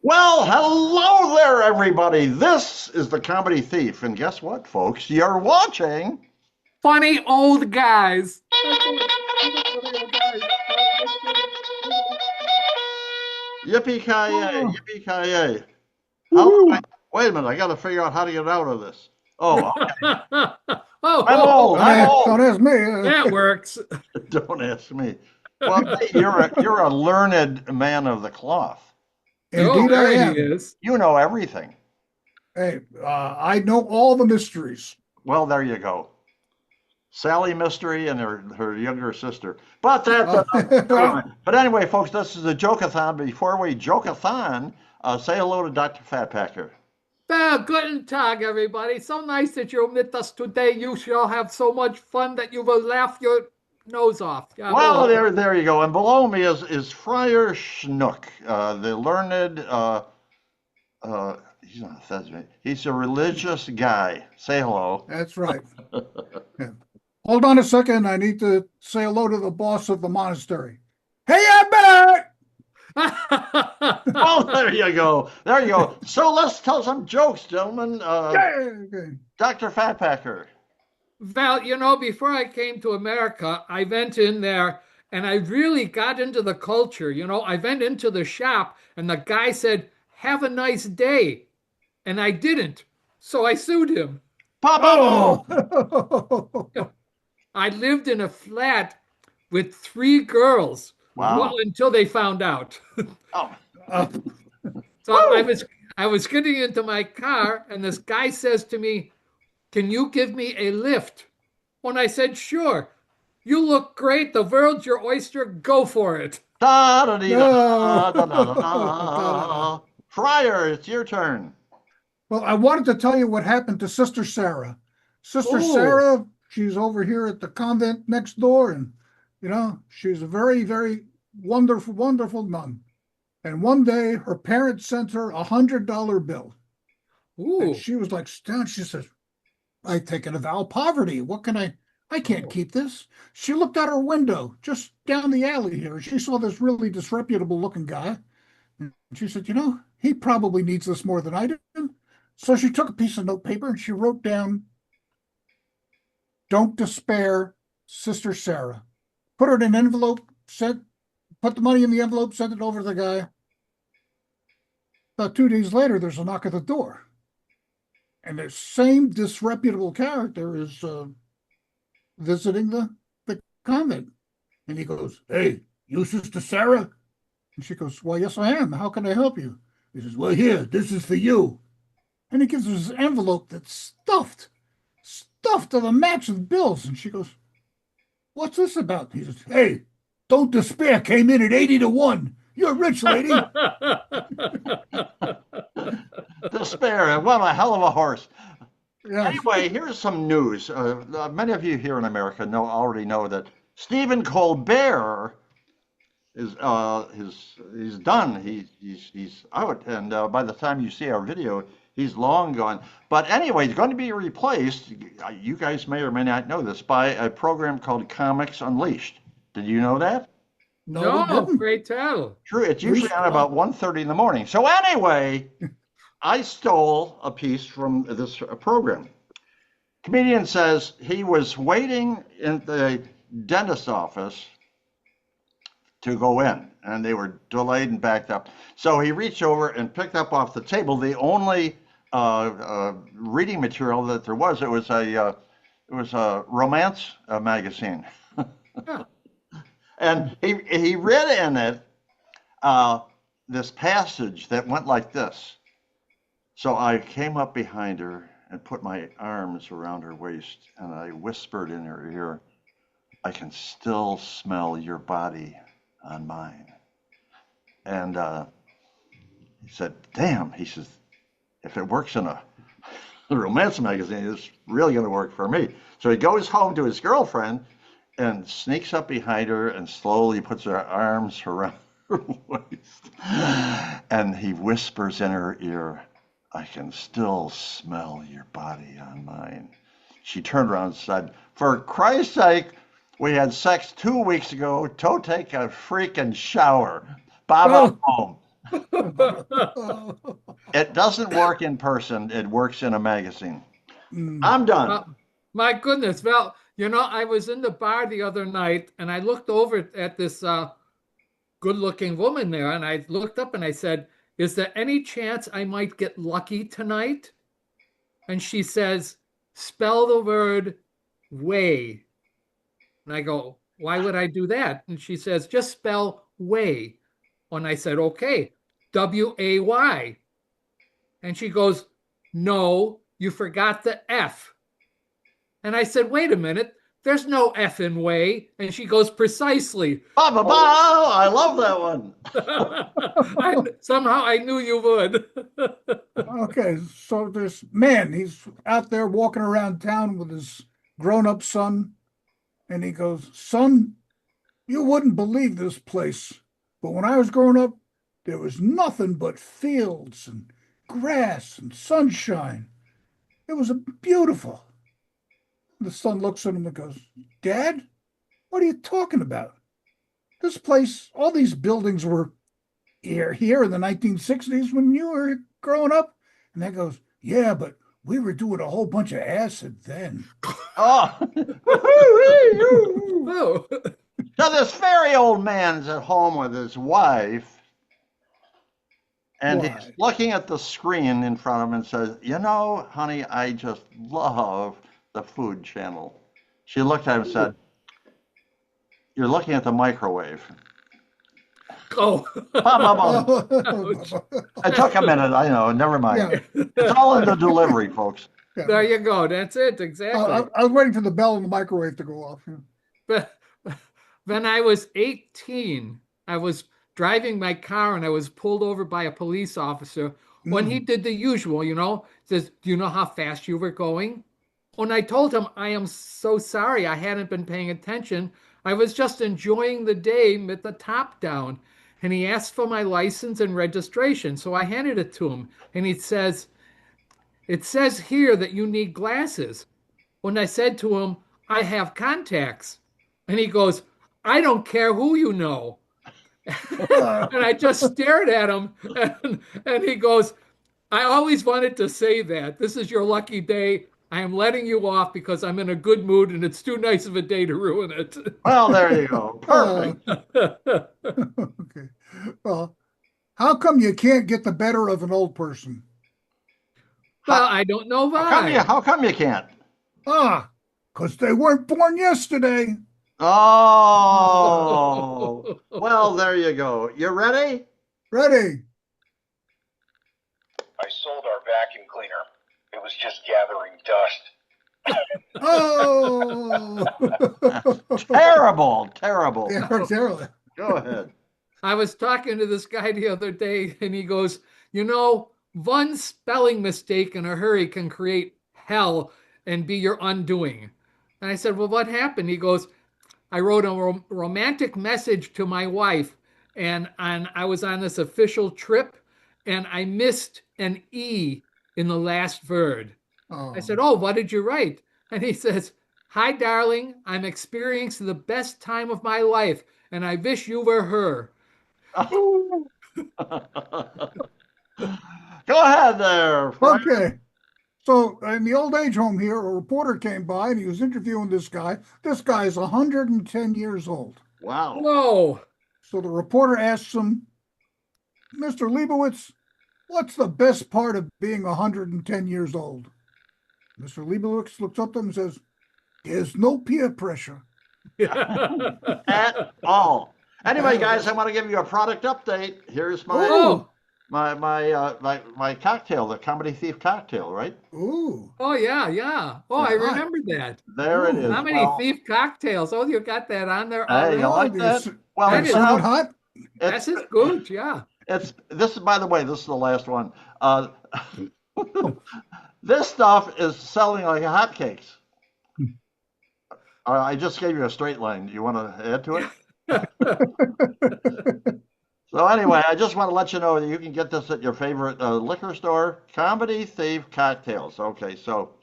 Well, hello there, everybody. This is the Comedy Thief. And guess what, folks? You're watching. Funny old guys. That's it. We're the funny old guys. Let's get it. Yippee-ki-yay, Oh. yippee-ki-yay. How, Woohoo. wait a minute, I got to figure out how to get out of this. Oh, Oh, I'm ho, old, ho. I'm Don't old. ask me. That works. Don't ask me. Well, hey, you're a learned man of the cloth. You Oh, Indeed, I there he am. is. you know everything. Hey, I know all the mysteries. Well, there you go. Sally Mystery and her younger sister. But that's Uh, another story. But anyway, folks, this is a joke-a-thon. Before we joke-a-thon, say hello to Dr. Fatpacker. Well, guten Tag, everybody. So nice that you're with us today. You shall have so much fun that you will laugh your nose off. Well, Jawohl. there you go. And below me is Friar Schnook, the learned. He's not a thespian. He's a religious guy. Say hello. that's right. Yeah. Hold on a second. I need to say hello to the boss of the monastery. Hey, I'm back. Oh, there you go. There you go. So let's tell some jokes, gentlemen. Okay. Dr. Fatpacker. Val, before I came to America, I went in there and I really got into the culture. I went into the shop and the guy said, "Have a nice day." And I didn't. So I sued him. Papa. Oh. I lived in a flat with three girls. Well, Wow. until they found out. Oh. Uh, So Woo! I was getting into my car and this guy says to me, "Can you give me a lift?" When I said, "Sure." "You look great. The world's your oyster. Go for it." Da da dee da no. da da da Ta-da. da. Friar, it's your turn. Well, I wanted to tell you what happened to Sister Sarah. Sister Oh, Sarah, she's over here at the convent next door, and she's a very, very wonderful, wonderful nun. And one day, her parents sent her $100 bill, and ooh, she was like stunned. She says, "I take an vow of poverty. What can I? I can't oh. keep this." She looked out her window just down the alley here. She saw this really disreputable looking guy, and she said, he probably needs this more than I do. So she took a piece of notepaper and she wrote down, "Don't despair, Sister Sarah." Put her in an envelope, put the money in the envelope, sent it over to the guy. About 2 days later, there's a knock at the door. And the same disreputable character is visiting the convent. And he goes, "Hey, you Sister Sarah?" And she goes, "Well, yes, I am. How can I help you?" He says, "Well, here, this is for you." And he gives her this envelope that's stuffed to the max with bills. And she goes, "What's this about?" He says, "Hey, don't despair. Came in at 80 to 1. You're rich, lady." Despair. What a hell of a horse. Yes. Anyway, here's some news. Many of you here in America already know that Stephen Colbert is he's done. He's out, and by the time you see our video, he's long gone. But anyway, he's going to be replaced. You guys may or may not know this by a program called Comics Unleashed. Did you know that? No, we No, didn't. great tell. True. It's usually Who's on about 1:30 in the morning. So anyway, I stole a piece from this program. Comedian says he was waiting in the dentist office to go in, and they were delayed and backed up. So he reached over and picked up off the table the only reading material that there was. It was a romance magazine, Yeah. and he read in it uh, this passage that went like this. So I came up behind her and put my arms around her waist, and I whispered in her ear, "I can still smell your body on mine." And he said, "Damn," he says, "if it works in a romance magazine, it's really going to work for me." So he goes home to his girlfriend and sneaks up behind her and slowly puts her arms around her waist. And he whispers in her ear, "I can still smell your body on mine." She turned around and said, "For Christ's sake, we had sex 2 weeks ago. Go take a freaking shower. Bob, I'm Oh, home." It doesn't work in person. It works in a magazine. Mm. I'm done. My goodness. Well, I was in the bar the other night and I looked over at this good looking woman there and I looked up and I said, "Is there any chance I might get lucky tonight?" And she says, "Spell the word way." And I go, "Why would I do that?" And she says, "Just spell way." And I said, "Okay, WAY." And she goes, "No, you forgot the F." And I said, "Wait a minute, there's no F in way." And she goes, "Precisely." Ba, ba, ba. I love that one. Somehow I knew you would. Okay, so this man, he's out there walking around town with his grown-up son, and he goes, "Son, you wouldn't believe this place, but when I was growing up, there was nothing but fields and grass and sunshine. It was beautiful." The son looks at him and goes, "Dad, what are you talking about? This place, all these buildings were here in the 1960s when you were growing up." And that goes, "Yeah, but we were doing a whole bunch of acid then." Oh. Oh. So this very old man's at home with his wife, and he's Why? looking at the screen in front of him and says, honey, I just love the Food Channel. She looked at him and said, "You're looking at the microwave." Oh. Bum, bum, bum. Ouch. It took a minute, I know, never mind. Yeah, It's all in the delivery, folks. There yeah. you go. That's it. Exactly. I was waiting for the bell in the microwave to go off. But when I was 18, I was driving my car and I was pulled over by a police officer when he Mm. did the usual, says, "Do you know how fast you were going?" And I told him, "I am so sorry. I hadn't been paying attention. I was just enjoying the day with the top down." And he asked for my license and registration. So I handed it to him. And he says, "It says here that you need glasses." When I said to him, "I have contacts." And he goes, "I don't care who you know." And I just stared at him and he goes, "I always wanted to say that. This is your lucky day. I am letting you off because I'm in a good mood and it's too nice of a day to ruin it." Well, there you go. Perfect. Okay. Well, how come you can't get the better of an old person? Well, I don't know why. How come you can't? Ah, because they weren't born yesterday. Oh, well, there you go. You ready? Ready? I sold our vacuum cleaner. It was just gathering dust. Oh, Terrible, terrible. terrible. Go ahead. I was talking to this guy the other day and he goes, "One spelling mistake in a hurry can create hell and be your undoing." And I said, "Well, what happened?" He goes, "I wrote a romantic message to my wife and I was on this official trip and I missed an E in the last word." I Oh. said, "Oh, what did you write?" And he says, "Hi, darling, I'm experiencing the best time of my life and I wish you were her." Go ahead there, Frank. Okay. So in the old age home here, a reporter came by and he was interviewing this guy. This guy is 110 years old. Wow. Whoa. So the reporter asks him, "Mr. Leibowitz, what's the best part of being 110 years old?" Mr. Leibowitz looks up at him and says, "There's no peer pressure." At all. Anyway, guys, I want to give you a product update. Here's Oh, my cocktail, the Comedy Thief cocktail, right? Ooh. oh yeah, yeah. Oh, I Right. remember that. There it Ooh. is. How many Well, thief cocktails? Oh, you got that on there hey, you already? like that? Well, That it's is Serve it not. hot? It's That is good, yeah. it's this is, by the way, this is the last one. This stuff is selling like hotcakes. I just gave you a straight line. Do you want to add to it? So anyway, I just want to let you know that you can get this at your favorite liquor store, Comedy Thief Cocktails. Okay, so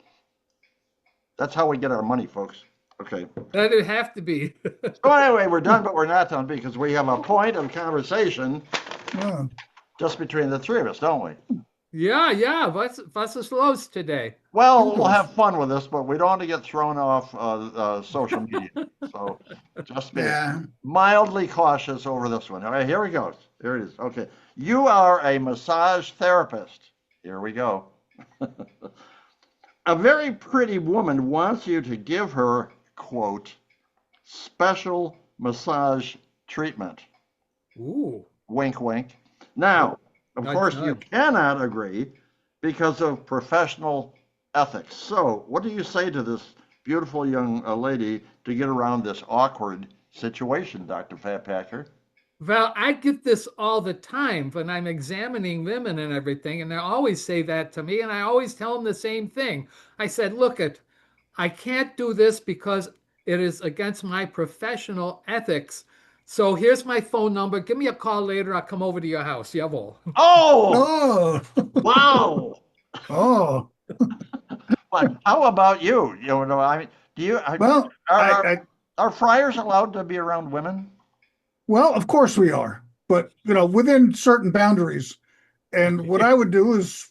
that's how we get our money, folks. Okay. That'd have to be. So anyway, we're done, but we're not done because we have a point of conversation. Yeah. just between the three of us, don't we? Yeah. Was ist los today? Well, we'll have fun with this, but we don't want to get thrown off social media. So just be Yeah. mildly cautious over this one. All right, here we go. Here it is. Okay. You are a massage therapist. Here we go. A very pretty woman wants you to give her, quote, special massage treatment. Ooh. Wink, wink. Now, of Nudge, course, you nudge. cannot agree because of professional ethics. So, what do you say to this beautiful young lady to get around this awkward situation, Dr. Fatpacker? Well, I get this all the time when I'm examining women and everything, and they always say that to me, and I always tell them the same thing. I said, look, I can't do this because it is against my professional ethics. So here's my phone number. Give me a call later. I'll come over to your house. Jawohl. Oh, Oh, wow. oh. But how about you? You know, I mean, do you Well, are friars allowed to be around women? well, of course we are, but within certain boundaries. And what I would do is,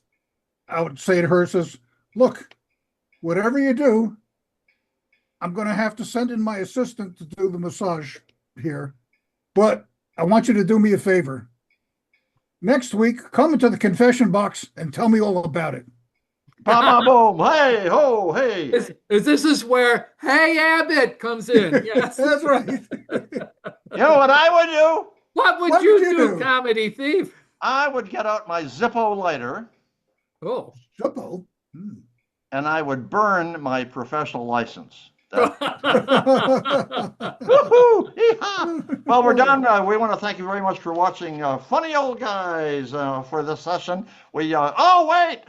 I would say to her, says, "Look, whatever you do, I'm going to have to send in my assistant to do the massage here, but I want you to do me a favor. Next week, come into the confession box and tell me all about it." Ba ba boom, hey ho, hey. This is where Hey Abbott comes in. Yes. That's right. You know what I would do? What would What you would you do, do? comedy thief? I would get out my Zippo lighter Oh. Zippo. Hmm. and I would burn my professional license. Woohoo! Yeehaw! Well, we're done. We want to thank you very much for watching Funny Old Guys for this session. Oh, wait!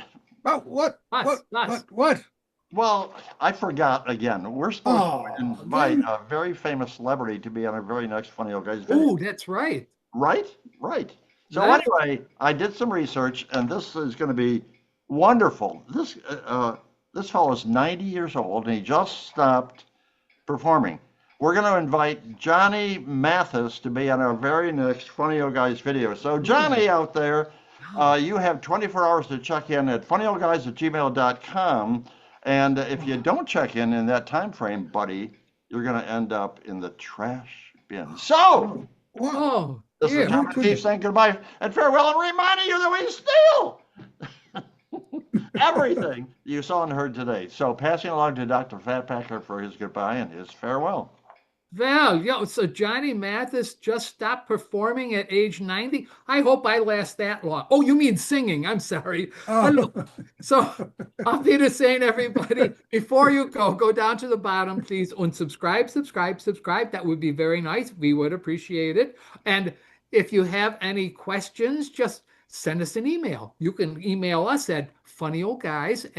Oh, what? Us. What? Well, I forgot again. We're supposed Oh, to invite again? a very famous celebrity to be on our very next Funny Old Guys video. Oh, that's right. Right? Right. So That's- anyway, I did some research, and this is going to be wonderful. This fellow is 90 years old, and he just stopped performing. We're going to invite Johnny Mathis to be on our very next Funny Old Guys video. So Johnny out there, you have 24 hours to check in at funnyoldguys@gmail.com. And if you don't check in that time frame, buddy, you're going to end up in the trash bin. So What? Oh, this is dear. John Steve saying goodbye and farewell and reminding you that we steal everything you saw and heard today. So passing along to Dr. Fatpacker for his goodbye and his farewell. Well, so Johnny Mathis just stopped performing at age 90. I hope I last that long. Oh, you mean singing? I'm sorry. Oh. So I'll be the saying, everybody, before you go down to the bottom, please unsubscribe, subscribe. That would be very nice. We would appreciate it. And if you have any questions, just send us an email. You can email us at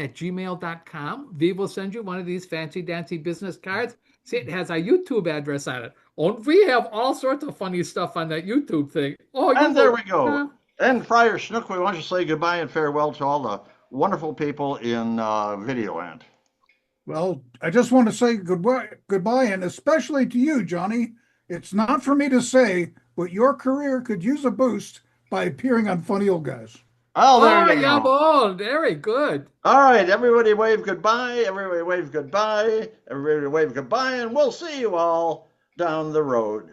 funnyoldguys@gmail.com. We will send you one of these fancy dancy business cards. See, it has our YouTube address on it. Oh, we have all sorts of funny stuff on that YouTube thing. Oh, And there we go. And Friar Schnook, we want to say goodbye and farewell to all the wonderful people in Video Land. Well, I just want to say goodbye, and especially to you, Johnny. It's not for me to say, but your career could use a boost by appearing on Funny Old Guys. Oh, there you go. Jawohl. Very good. All right, everybody wave goodbye. Everybody wave goodbye. Everybody wave goodbye, and we'll see you all down the road.